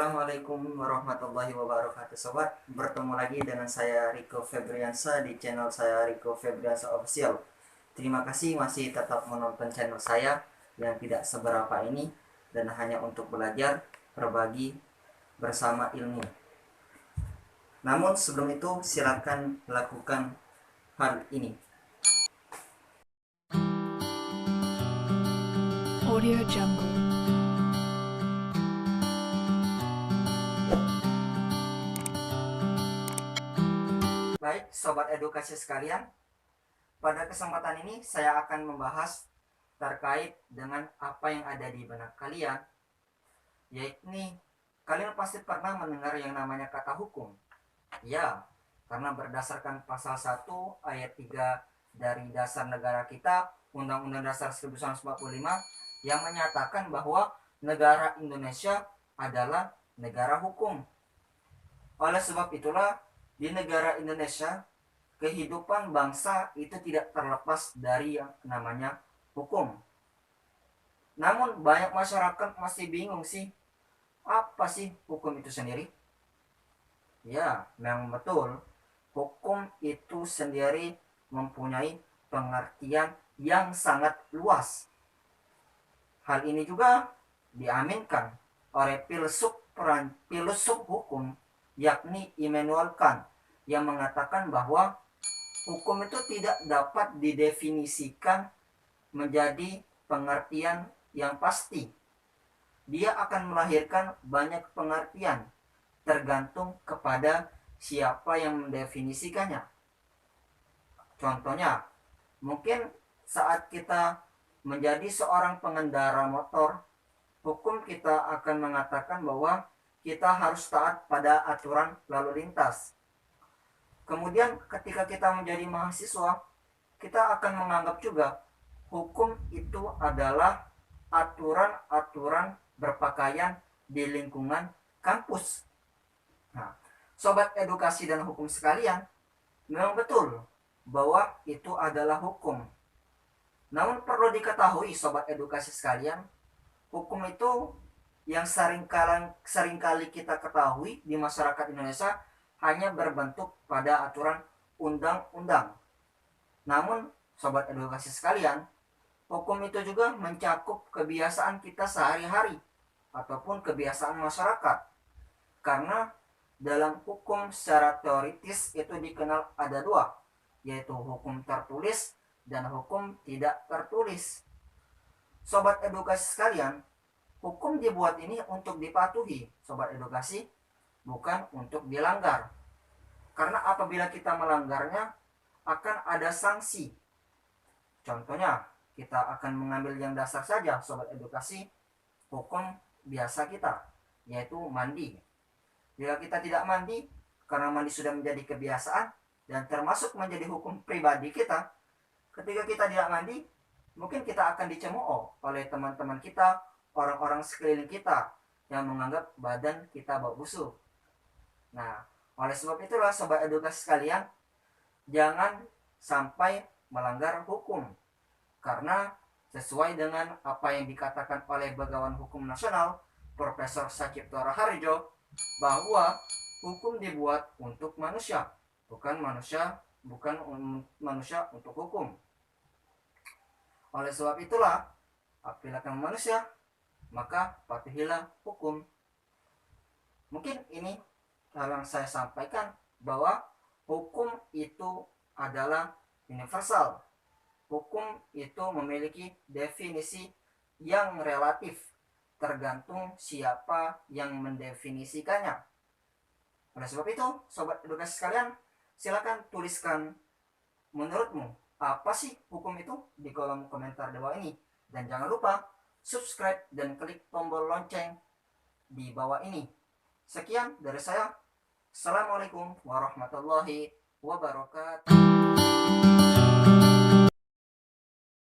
Assalamualaikum warahmatullahi wabarakatuh sobat. Bertemu lagi dengan saya Rico Febriansa di channel saya Rico Febriansa Official. Terima kasih masih tetap menonton channel saya yang tidak seberapa ini dan hanya untuk belajar, berbagi bersama ilmu. Namun sebelum itu silakan lakukan hal ini. Audio Jungle. Baik sobat edukasi sekalian, pada kesempatan ini saya akan membahas terkait dengan apa yang ada di benak kalian, yaitu kalian pasti pernah mendengar yang namanya kata hukum. Ya, karena berdasarkan pasal 1 ayat 3 dari dasar negara kita, Undang-Undang Dasar 1945, yang menyatakan bahwa negara Indonesia adalah negara hukum. Oleh sebab itulah, di negara Indonesia, kehidupan bangsa itu tidak terlepas dari yang namanya hukum. Namun banyak masyarakat masih bingung sih, apa sih hukum itu sendiri? Ya, memang betul. Hukum itu sendiri mempunyai pengertian yang sangat luas. Hal ini juga diaminkan oleh filsuf hukum, yakni Immanuel Kant, yang mengatakan bahwa hukum itu tidak dapat didefinisikan menjadi pengertian yang pasti. Dia akan melahirkan banyak pengertian tergantung kepada siapa yang mendefinisikannya. Contohnya, mungkin saat kita menjadi seorang pengendara motor, hukum kita akan mengatakan bahwa kita harus taat pada aturan lalu lintas. Kemudian ketika kita menjadi mahasiswa, kita akan menganggap juga hukum itu adalah aturan-aturan berpakaian di lingkungan kampus. Nah, sobat edukasi dan hukum sekalian, memang betul bahwa itu adalah hukum. Namun perlu diketahui sobat edukasi sekalian, hukum itu yang seringkali kita ketahui di masyarakat Indonesia hanya berbentuk pada aturan undang-undang. Namun sobat edukasi sekalian, hukum itu juga mencakup kebiasaan kita sehari-hari ataupun kebiasaan masyarakat. Karena dalam hukum secara teoritis itu dikenal ada dua, yaitu hukum tertulis dan hukum tidak tertulis. Sobat edukasi sekalian, hukum dibuat ini untuk dipatuhi, sobat edukasi, bukan untuk dilanggar. Karena apabila kita melanggarnya, akan ada sanksi. Contohnya, kita akan mengambil yang dasar saja, sobat edukasi, hukum biasa kita, yaitu mandi. Bila kita tidak mandi, karena mandi sudah menjadi kebiasaan dan termasuk menjadi hukum pribadi kita, ketika kita tidak mandi, mungkin kita akan dicemooh oleh teman-teman kita, orang-orang sekeliling kita yang menganggap badan kita bau busuk. Nah, oleh sebab itulah sobat edukasi sekalian, jangan sampai melanggar hukum. Karena sesuai dengan apa yang dikatakan oleh Bagawan Hukum Nasional, Profesor Sachipto Raharjo, bahwa hukum dibuat untuk manusia, bukan manusia untuk hukum. Oleh sebab itulah, apabila kamu manusia, maka patuhilah hukum. Mungkin ini hal yang saya sampaikan, bahwa hukum itu adalah universal. Hukum itu memiliki definisi yang relatif, tergantung siapa yang mendefinisikannya. Oleh sebab itu, sobat edukasi sekalian, silakan tuliskan menurutmu apa sih hukum itu di kolom komentar di bawah ini. Dan jangan lupa subscribe dan klik tombol lonceng di bawah ini. Sekian dari saya. Assalamualaikum warahmatullahi wabarakatuh.